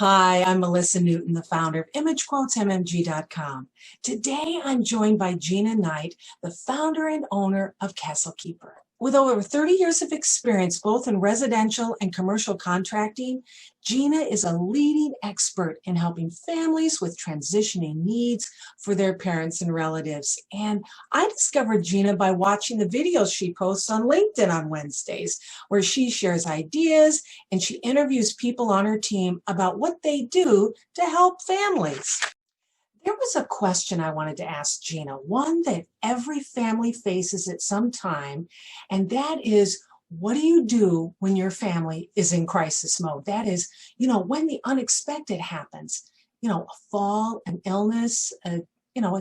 Hi, I'm Melissa Newton, the founder of ImageQuotesMMG.com. Today, I'm joined by Gina Knight, the founder and owner of Kastle. With over 30 years of experience, both in residential and commercial contracting, Gina is a leading expert in helping families with transitioning needs for their parents and relatives. And I discovered Gina by watching the videos she posts on LinkedIn on Wednesdays, where she shares ideas and she interviews people on her team about what they do to help families. There was a question I wanted to ask Gina, one that every family faces at some time, and that is, what do you do when your family is in crisis mode? That is, when the unexpected happens, a fall, an illness, a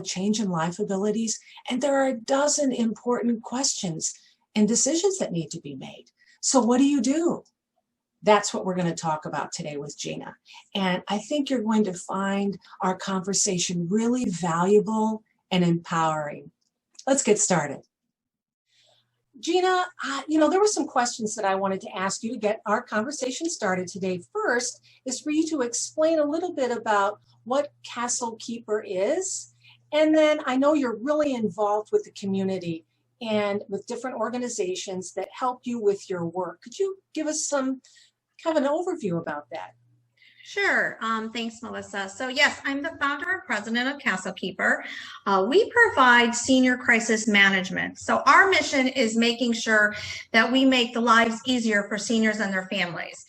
change in life abilities, and there are a dozen important questions and decisions that need to be made. So what do you do? That's what we're going to talk about today with Gina. And I think you're going to find our conversation really valuable and empowering. Let's get started. Gina, there were some questions that I wanted to ask you to get our conversation started today. First is for you to explain a little bit about what Kastle is. And then I know you're really involved with the community and with different organizations that help you with your work. Could you give us some kind of an overview about that? Sure. Thanks, Melissa. So yes, I'm the founder and president of Kastle. We provide senior crisis management. So our mission is making sure that we make the lives easier for seniors and their families.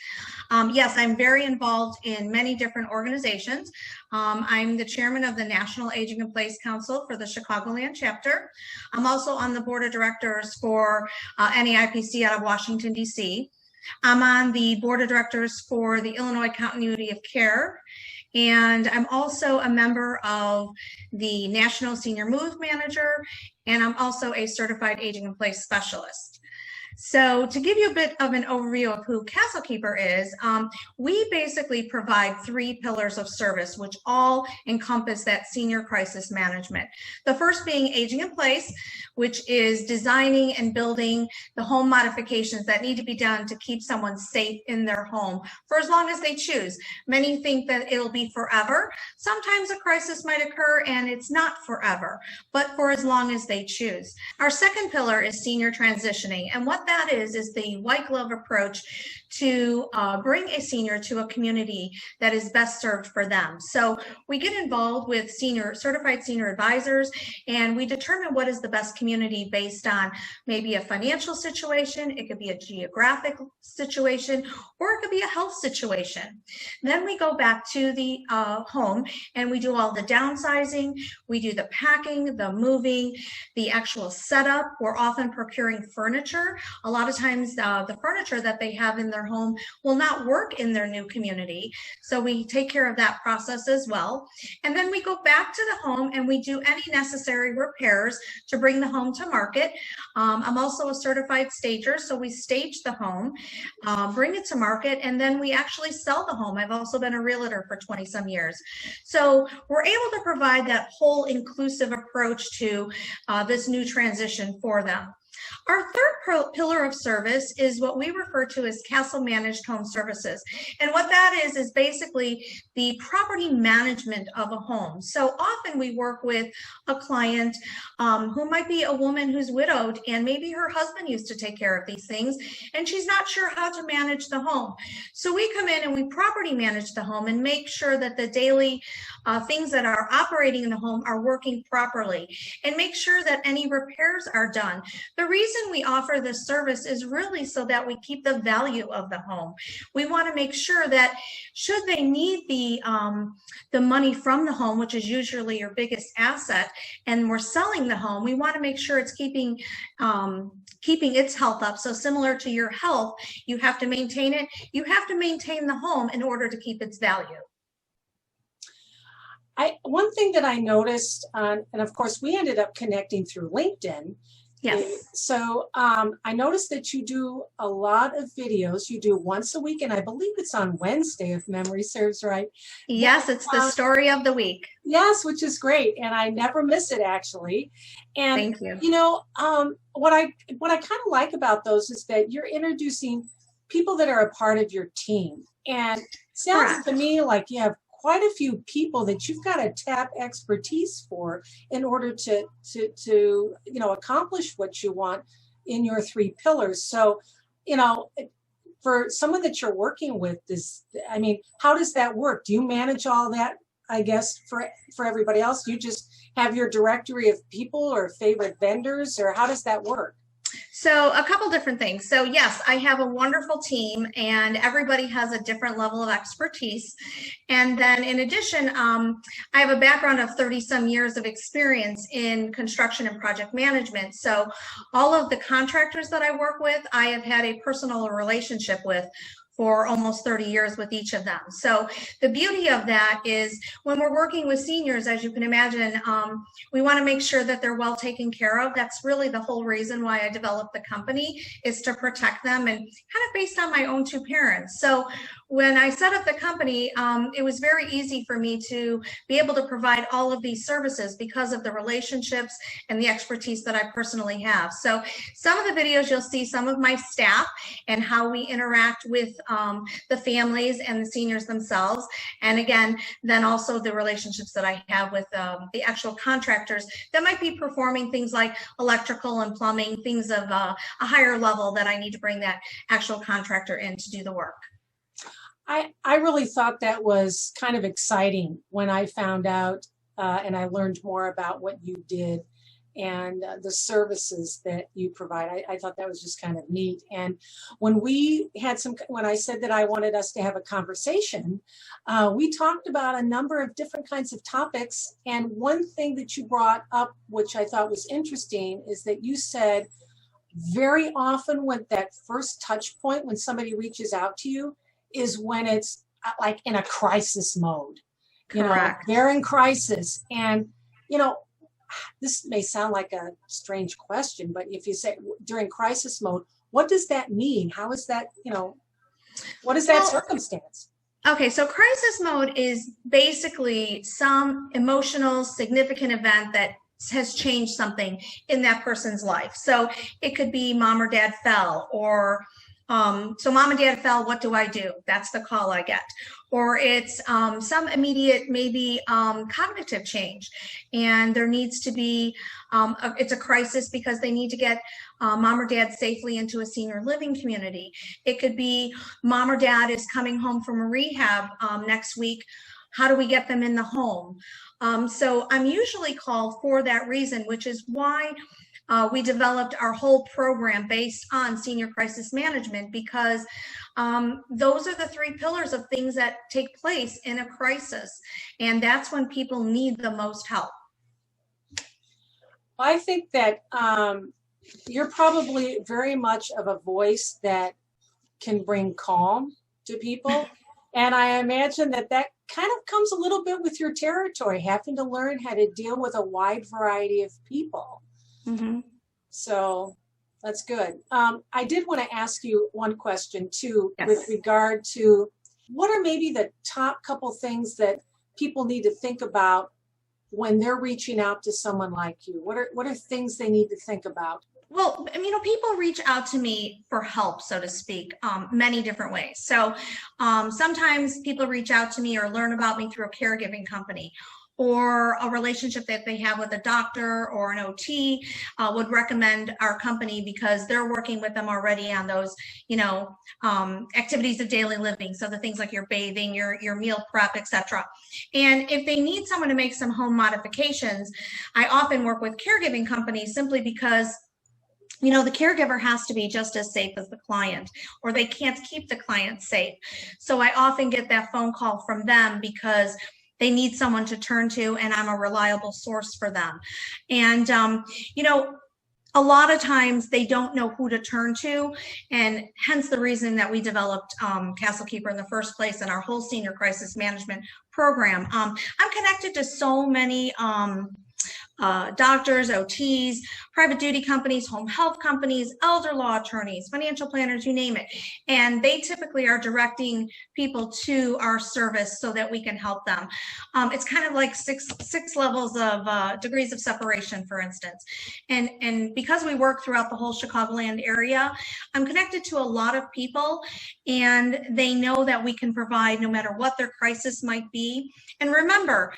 Yes, I'm very involved in many different organizations. I'm the chairman of the National Aging in Place Council for the Chicagoland chapter. I'm also on the board of directors for NAIPC out of Washington, D.C. I'm on the board of directors for the Illinois Continuity of Care, and I'm also a member of the National Senior Move Manager, and I'm also a certified aging in place specialist. So to give you a bit of an overview of who Kastle is, we basically provide 3 pillars of service, which all encompass that senior crisis management. The first being aging in place, which is designing and building the home modifications that need to be done to keep someone safe in their home for as long as they choose. Many think that it'll be forever. Sometimes a crisis might occur and it's not forever, but for as long as they choose. Our second pillar is senior transitioning, and what that is the white glove approach to bring a senior to a community that is best served for them. So we get involved with certified senior advisors, and we determine what is the best community based on maybe a financial situation, it could be a geographic situation, or it could be a health situation. Then we go back to the home and we do all the downsizing, we do the packing, the moving, the actual setup. We're often procuring furniture. A lot of times the furniture that they have in their home will not work in their new community. So we take care of that process as well. And then we go back to the home and we do any necessary repairs to bring the home to market. I'm also a certified stager, so we stage the home, bring it to market, and then we actually sell the home. I've also been a realtor for 20 some years. So we're able to provide that whole inclusive approach to this new transition for them. Our third pillar of service is what we refer to as Kastle Managed Home Services. And what that is basically the property management of a home. So often we work with a client who might be a woman who's widowed, and maybe her husband used to take care of these things, and she's not sure how to manage the home. So we come in and we property manage the home and make sure that the daily things that are operating in the home are working properly, and make sure that any repairs are done. The reason we offer this service is really so that we keep the value of the home. We want to make sure that should they need the money from the home, which is usually your biggest asset, and we're selling the home, we want to make sure it's keeping its health up. So similar to your health, you have to maintain it. You have to maintain the home in order to keep its value. One thing that I noticed, and of course we ended up connecting through LinkedIn. Yes. So I noticed that you do a lot of videos. You do once a week, and I believe it's on Wednesday, if memory serves right. Yes, it's the story of the week. Yes, which is great, and I never miss it actually. And thank you. What I kind of like about those is that you're introducing people that are a part of your team. And Sounds Correct. to me like you have quite a few people that you've got to tap expertise for in order to accomplish what you want in your three pillars. So, you know, for someone that you're working with, how does that work? Do you manage all that? I guess for everybody else, you just have your directory of people or favorite vendors, or how does that work? So a couple different things. So yes, I have a wonderful team and everybody has a different level of expertise. And then in addition, I have a background of 30 some years of experience in construction and project management. So all of the contractors that I work with, I have had a personal relationship with for almost 30 years with each of them. So the beauty of that is when we're working with seniors, as you can imagine, we want to make sure that they're well taken care of. That's really the whole reason why I developed the company, is to protect them, and kind of based on my own two parents. So when I set up the company, it was very easy for me to be able to provide all of these services because of the relationships and the expertise that I personally have. So some of the videos you'll see some of my staff and how we interact with the families and the seniors themselves. And again, then also the relationships that I have with the actual contractors that might be performing things like electrical and plumbing, things of a higher level that I need to bring that actual contractor in to do the work. I really thought that was kind of exciting when I found out and I learned more about what you did and the services that you provide. I thought that was just kind of neat. And when I said that I wanted us to have a conversation, we talked about a number of different kinds of topics. And one thing that you brought up, which I thought was interesting, is that you said very often when that first touch point, when somebody reaches out to you, is when it's like in a crisis mode. Correct. They're in crisis. And, this may sound like a strange question, but if you say during crisis mode, what does that mean? How is that, what is that circumstance? Okay, so crisis mode is basically some emotional significant event that has changed something in that person's life. So it could be mom or dad fell, or so mom and dad fell, what do I do? That's the call I get. Or it's some immediate, maybe cognitive change. And there needs to be, it's a crisis because they need to get mom or dad safely into a senior living community. It could be mom or dad is coming home from a rehab next week. How do we get them in the home? So I'm usually called for that reason, which is why we developed our whole program based on senior crisis management, because those are the three pillars of things that take place in a crisis. And that's when people need the most help. I think that you're probably very much of a voice that can bring calm to people. And I imagine that kind of comes a little bit with your territory, having to learn how to deal with a wide variety of people. Mm-hmm. So that's good. I did want to ask you one question too, Yes. with regard to what are maybe the top couple things that people need to think about when they're reaching out to someone like you? What are things they need to think about? Well, people reach out to me for help, so to speak, many different ways. So sometimes people reach out to me or learn about me through a caregiving company, or a relationship that they have with a doctor or an OT would recommend our company because they're working with them already on those, activities of daily living. So the things like your bathing, your meal prep, etc. And if they need someone to make some home modifications, I often work with caregiving companies simply because the caregiver has to be just as safe as the client, or they can't keep the client safe. So I often get that phone call from them because they need someone to turn to, and I'm a reliable source for them. And, a lot of times they don't know who to turn to, and hence the reason that we developed Kastle Keeper in the first place and our whole senior crisis management program. I'm connected to so many doctors, OTs, private duty companies, home health companies, elder law attorneys, financial planners, you name it. And they typically are directing people to our service so that we can help them. It's kind of like six levels of degrees of separation, for instance. And because we work throughout the whole Chicagoland area, I'm connected to a lot of people, and they know that we can provide no matter what their crisis might be. And remember,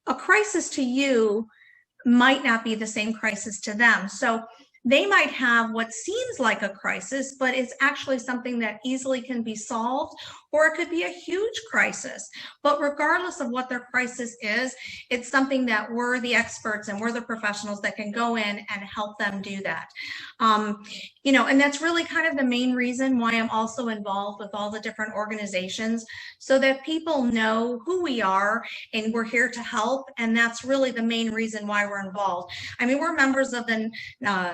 a crisis to you might not be the same crisis to them. So they might have what seems like a crisis, but it's actually something that easily can be solved, or it could be a huge crisis. But regardless of what their crisis is, it's something that we're the experts and we're the professionals that can go in and help them do that. You know, and that's really kind of the main reason why I'm also involved with all the different organizations, so that people know who we are and we're here to help. And that's really the main reason why we're involved. I mean, we're members of the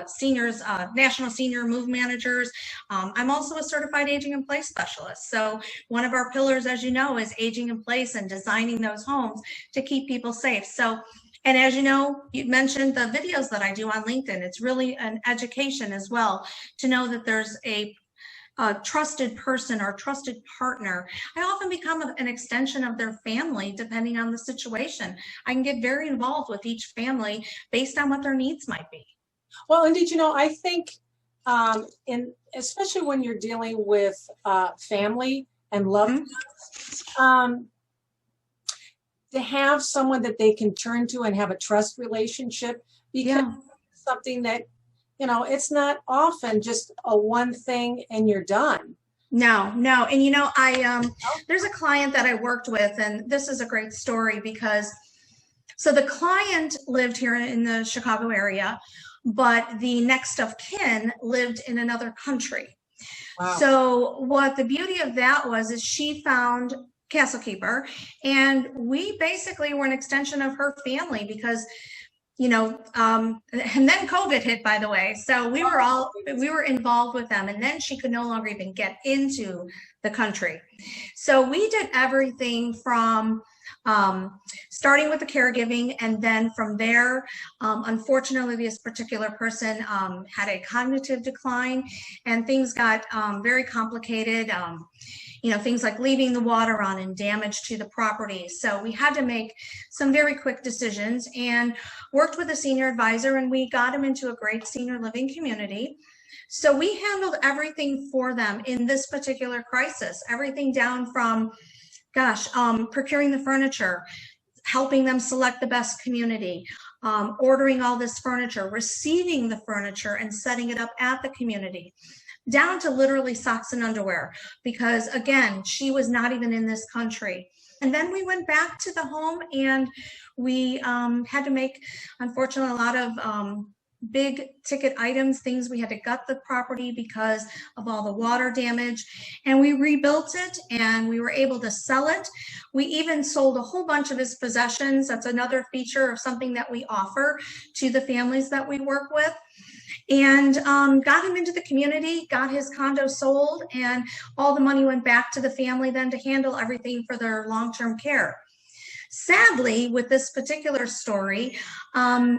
seniors, National Senior Move Managers. I'm also a certified aging in place specialist. So one of our pillars, as you know, is aging in place and designing those homes to keep people safe. So, and as you know, you mentioned the videos that I do on LinkedIn. It's really an education as well to know that there's a trusted person or trusted partner. I often become an extension of their family depending on the situation. I can get very involved with each family based on what their needs might be. Well, and did you know, I think especially when you're dealing with family and loved ones, to have someone that they can turn to and have a trust relationship, because it's something that, you know, it's not often just a one thing and you're done. No. And you know, there's a client that I worked with, and this is a great story because, so the client lived here in the Chicago area, but the next of kin lived in another country. Wow. So what the beauty of that was is she found Kastle Keeper, and we basically were an extension of her family because, you know, and then COVID hit, by the way. So we were involved with them, and then she could no longer even get into the country. So we did everything from starting with the caregiving, and then from there, unfortunately, this particular person had a cognitive decline, and things got very complicated. You know, things like leaving the water on and damage to the property. So we had to make some very quick decisions and worked with a senior advisor, and we got him into a great senior living community. So we handled everything for them in this particular crisis, everything down from, procuring the furniture, helping them select the best community, ordering all this furniture, receiving the furniture and setting it up at the community, down to literally socks and underwear, because again, she was not even in this country. And then we went back to the home, and we had to make, unfortunately, a lot of big ticket items, things we had to gut the property because of all the water damage, and we rebuilt it, and we were able to sell it. We even sold a whole bunch of his possessions. That's another feature of something that we offer to the families that we work with. And got him into the community, got his condo sold, and all the money went back to the family then to handle everything for their long-term care. Sadly, with this particular story,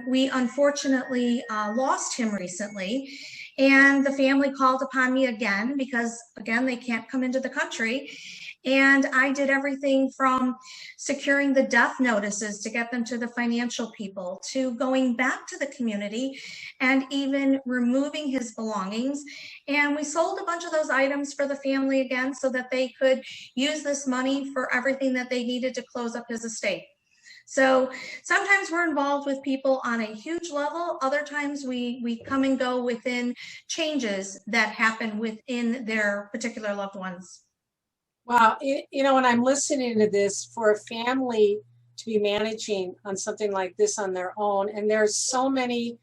we unfortunately lost him recently, and the family called upon me again because, again, they can't come into the country. And I did everything from securing the death notices to get them to the financial people, to going back to the community and even removing his belongings. And we sold a bunch of those items for the family again so that they could use this money for everything that they needed to close up his estate. So sometimes we're involved with people on a huge level. Other times we come and go within changes that happen within their particular loved ones. Wow, you know, when I'm listening to this, for a family to be managing on something like this on their own, and there's so many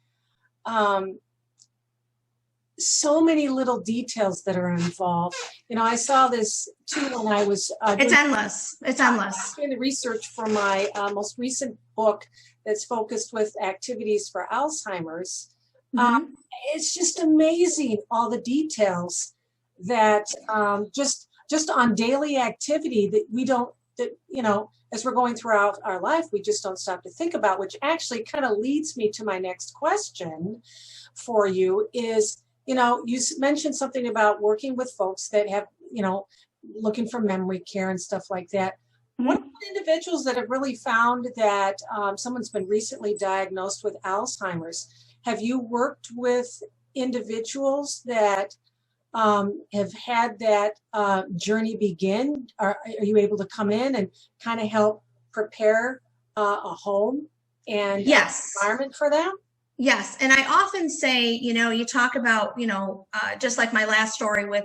little details that are involved. You know, I saw this too when I was it's endless. It's endless. Doing the research for my most recent book that's focused with activities for Alzheimer's. It's just amazing, all the details that just on daily activity that we don't that, as we're going throughout our life, we just don't stop to think about, which actually kind of leads me to my next question for you is, you mentioned something about working with folks that have, looking for memory care and stuff like that. What about individuals that have really found that someone's been recently diagnosed with Alzheimer's? Have you worked with individuals that have had that journey begin? Are you able to come in and kind of help prepare a home and Yes. environment for them? Yes. And I often say, you talk about, just like my last story with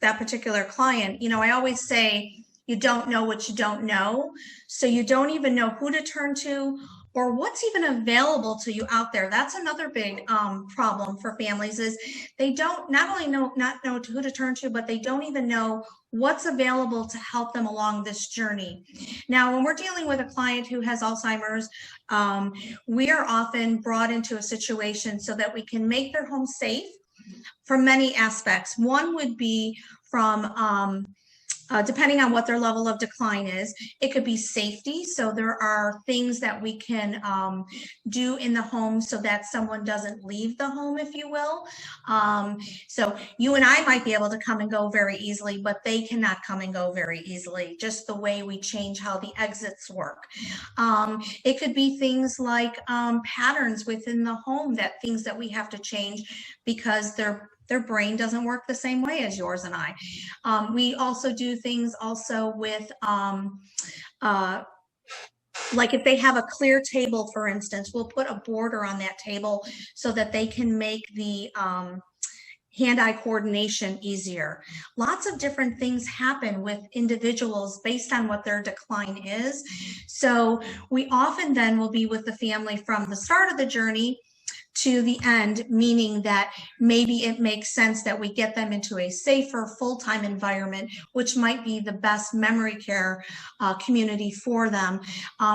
that particular client, I always say, you don't know what you don't know. So you don't even know who to turn to or what's even available to you out there. That's another big problem for families is they don't not only know who to turn to, but they don't even know what's available to help them along this journey. Now, when we're dealing with a client who has Alzheimer's, we are often brought into a situation so that we can make their home safe from many aspects. One would be from depending on what their level of decline is, it could be safety. So there are things that we can do in the home so that someone doesn't leave the home, if you will. So you and I might be able to come and go very easily, but they cannot come and go very easily, just the way we change how the exits work. It could be things like patterns within the home, things that we have to change because their brain doesn't work the same way as yours and I. We also do things also with like if they have a clear table, for instance, we'll put a border on that table so that they can make the hand-eye coordination easier. Lots of different things happen with individuals based on what their decline is. So we often then will be with the family from the start of the journey to the end, meaning that maybe it makes sense that we get them into a safer full-time environment, which might be the best memory care community for them,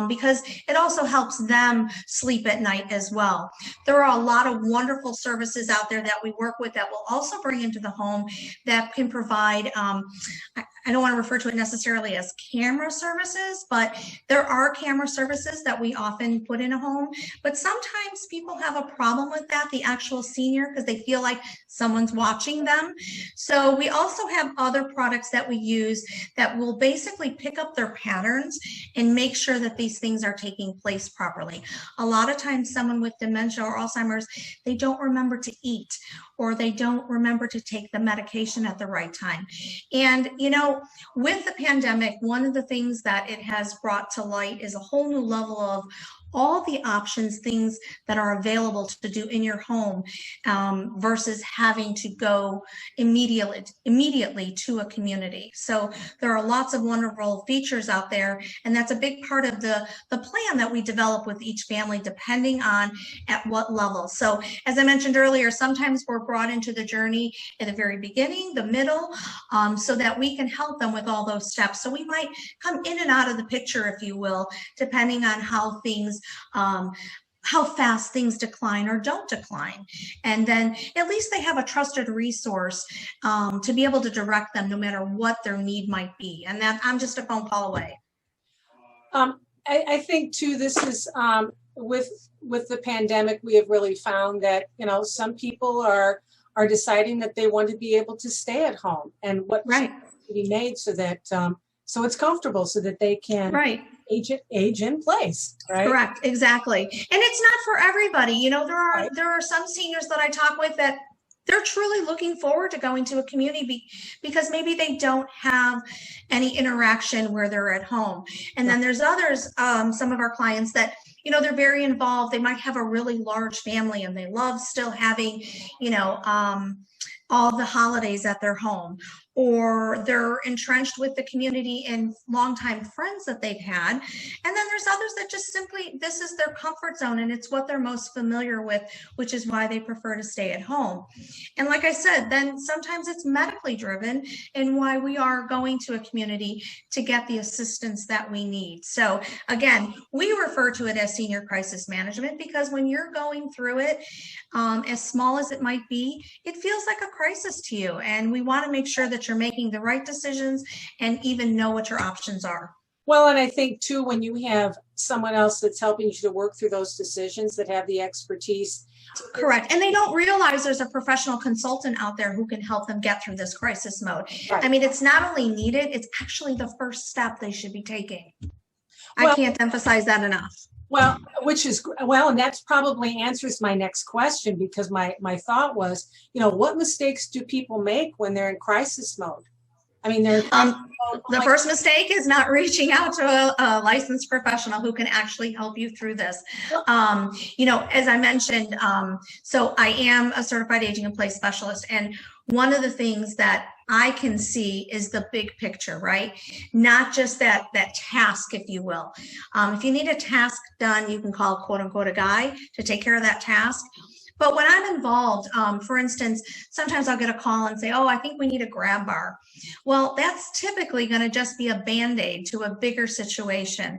because it also helps them sleep at night as well. There are a lot of wonderful services out there that we work with that will also bring into the home that can provide, I don't want to refer to it necessarily as camera services, but there are camera services that we often put in a home. But sometimes people have a problem with that, the actual senior, because they feel like someone's watching them. So we also have other products that we use that will basically pick up their patterns and make sure that these things are taking place properly. A lot of times someone with dementia or Alzheimer's, they don't remember to eat, or they don't remember to take the medication at the right time. And, with the pandemic, one of the things that it has brought to light is a whole new level of all the options, things that are available to do in your home versus having to go immediately to a community. So there are lots of wonderful features out there, and that's a big part of the plan that we develop with each family, depending on at what level. So as I mentioned earlier, sometimes we're brought into the journey at the very beginning, the middle, so that we can help them with all those steps. So we might come in and out of the picture, if you will, depending on how fast things decline or don't decline. And then at least they have a trusted resource to be able to direct them no matter what their need might be. And that I'm just a phone call away. I think too, this is with the pandemic, we have really found that, some people are deciding that they want to be able to stay at home, and what right. to be made so that so it's comfortable, so that they can right. age in place, right? Correct, exactly. And it's not for everybody. There are some seniors that I talk with that they're truly looking forward to going to a community because maybe they don't have any interaction where they're at home. And then there's others, some of our clients that, they're very involved. They might have a really large family and they love still having, all the holidays at their home, or they're entrenched with the community and longtime friends that they've had. And then there's others that just simply, this is their comfort zone and it's what they're most familiar with, which is why they prefer to stay at home. And like I said, then sometimes it's medically driven and why we are going to a community to get the assistance that we need. So again, we refer to it as senior crisis management because when you're going through it, as small as it might be, it feels like a crisis to you. And we want to make sure that you're making the right decisions and even know what your options are. Well, and I think too, when you have someone else that's helping you to work through those decisions that have the expertise. Correct. And they don't realize there's a professional consultant out there who can help them get through this crisis mode. Right. I mean, it's not only needed, it's actually the first step they should be taking. Well, I can't emphasize that enough. Well, and that probably answers my next question, because my thought was, what mistakes do people make when they're in crisis mode? I mean, the first mistake is not reaching out to a licensed professional who can actually help you through this. As I mentioned, so I am a certified aging in place specialist, and one of the things that I can see is the big picture, right? Not just that task, if you will. If you need a task done, you can call, quote unquote, a guy to take care of that task. But when I'm involved, for instance, sometimes I'll get a call and say, oh, I think we need a grab bar. Well, that's typically going to just be a Band-Aid to a bigger situation,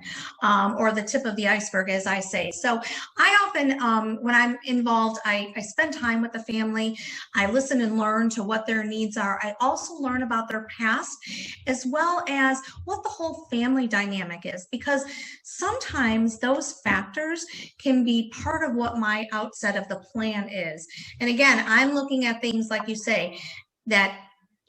or the tip of the iceberg, as I say. So I often, when I'm involved, I spend time with the family. I listen and learn to what their needs are. I also learn about their past, as well as what the whole family dynamic is, because sometimes those factors can be part of what my outset of the plan is. And again, I'm looking at things like you say, that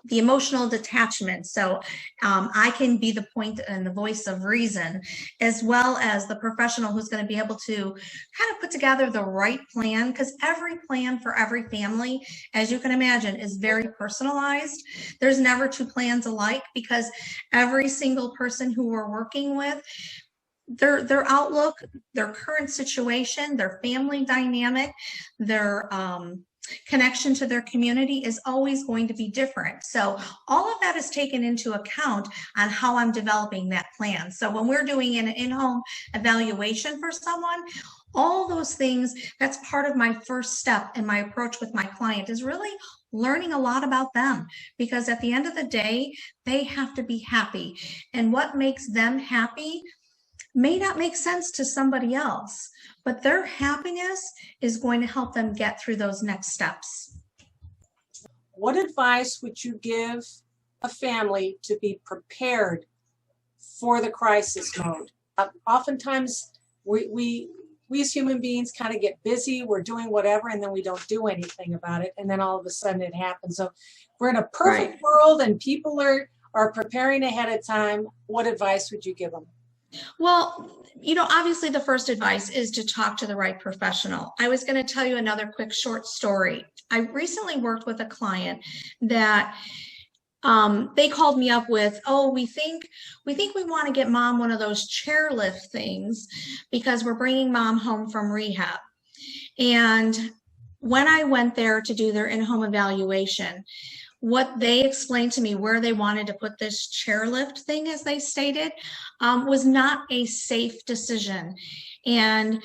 the emotional detachment. So I can be the point and the voice of reason, as well as the professional who's going to be able to kind of put together the right plan, because every plan for every family, as you can imagine, is very personalized. There's never two plans alike, because every single person who we're working with, their outlook, their current situation, their family dynamic, their connection to their community is always going to be different. So all of that is taken into account on how I'm developing that plan. So when we're doing an in-home evaluation for someone, all those things, that's part of my first step in my approach with my client, is really learning a lot about them, because at the end of the day, they have to be happy. And what makes them happy may not make sense to somebody else, but their happiness is going to help them get through those next steps. What advice would you give a family to be prepared for the crisis mode? Oftentimes, we as human beings kind of get busy, we're doing whatever, and then we don't do anything about it, and then all of a sudden it happens. So we're in a perfect world and people are preparing ahead of time. What advice would you give them? Well, obviously the first advice is to talk to the right professional. I was going to tell you another quick short story. I recently worked with a client that they called me up with, oh, we think we want to get mom one of those chairlift things because we're bringing mom home from rehab. And when I went there to do their in-home evaluation, what they explained to me where they wanted to put this chairlift thing, as they stated, was not a safe decision. And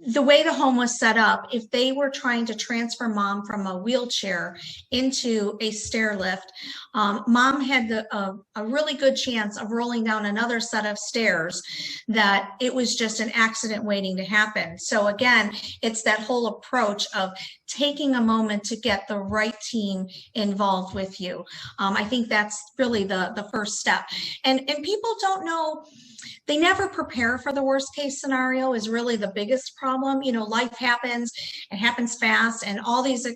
the way the home was set up, if they were trying to transfer mom from a wheelchair into a stair lift, mom had a really good chance of rolling down another set of stairs, that it was just an accident waiting to happen. So again, it's that whole approach of taking a moment to get the right team involved with you. I think that's really the first step. And people don't know, they never prepare for the worst case scenario is really the biggest problem. Life happens, it happens fast, and all these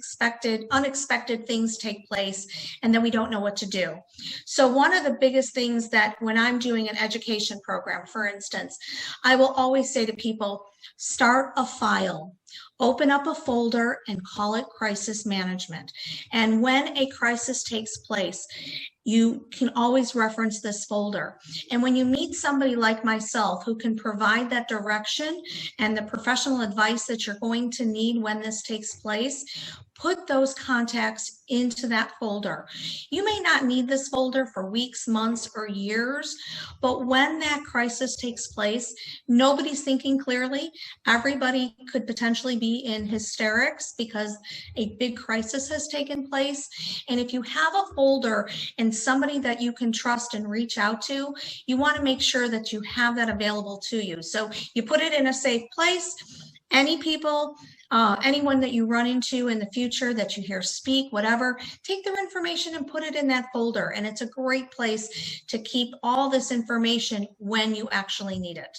unexpected things take place, and then we don't know what to do. So one of the biggest things that when I'm doing an education program, for instance, I will always say to people, start a file. Open up a folder and call it crisis management. And when a crisis takes place, you can always reference this folder. And when you meet somebody like myself who can provide that direction and the professional advice that you're going to need when this takes place, put those contacts into that folder. You may not need this folder for weeks, months, or years, but when that crisis takes place, nobody's thinking clearly. Everybody could potentially be in hysterics because a big crisis has taken place. And if you have a folder and somebody that you can trust and reach out to, you want to make sure that you have that available to you. So you put it in a safe place. any people, anyone that you run into in the future that you hear speak, whatever, take their information and put it in that folder. And it's a great place to keep all this information when you actually need it.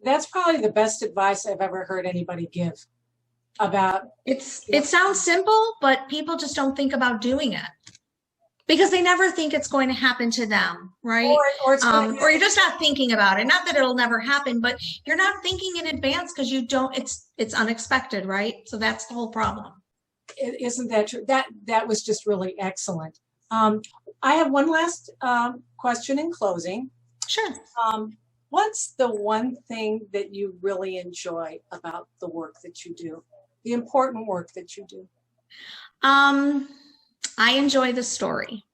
That's probably the best advice I've ever heard anybody give about. It sounds simple, but people just don't think about doing it because they never think it's going to happen to them, right? Or you're just not thinking about it. Not that it'll never happen, but you're not thinking in advance because you don't. It's unexpected, right? So that's the whole problem. Isn't that true? That was just really excellent. I have one last question in closing. Sure. What's the one thing that you really enjoy about the work that you do, the important work that you do? I enjoy the story.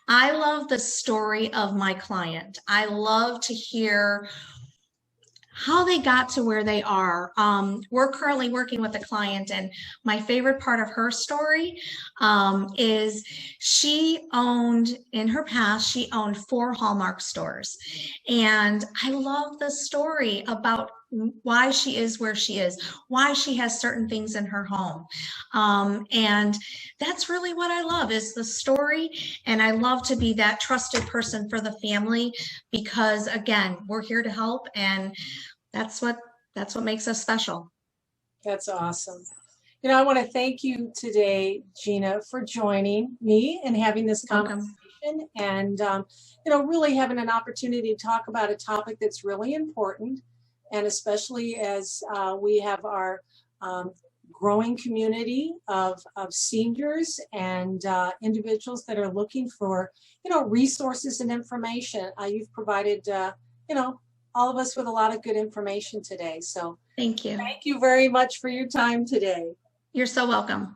I love the story of my client. I love to hear how they got to where they are. We're currently working with a client, and my favorite part of her story is in her past, she owned 4 Hallmark stores. And I love the story about why she is where she is, why she has certain things in her home. And that's really what I love, is the story. And I love to be that trusted person for the family because, again, we're here to help, and that's what makes us special. That's awesome. You know, I want to thank you today, Gina, for joining me and having this conversation. And, you know, really having an opportunity to talk about a topic that's really important. And especially as we have our growing community of seniors and individuals that are looking for, you know, resources and information. You've provided, you know, all of us with a lot of good information today. So thank you. Thank you very much for your time today. You're so welcome.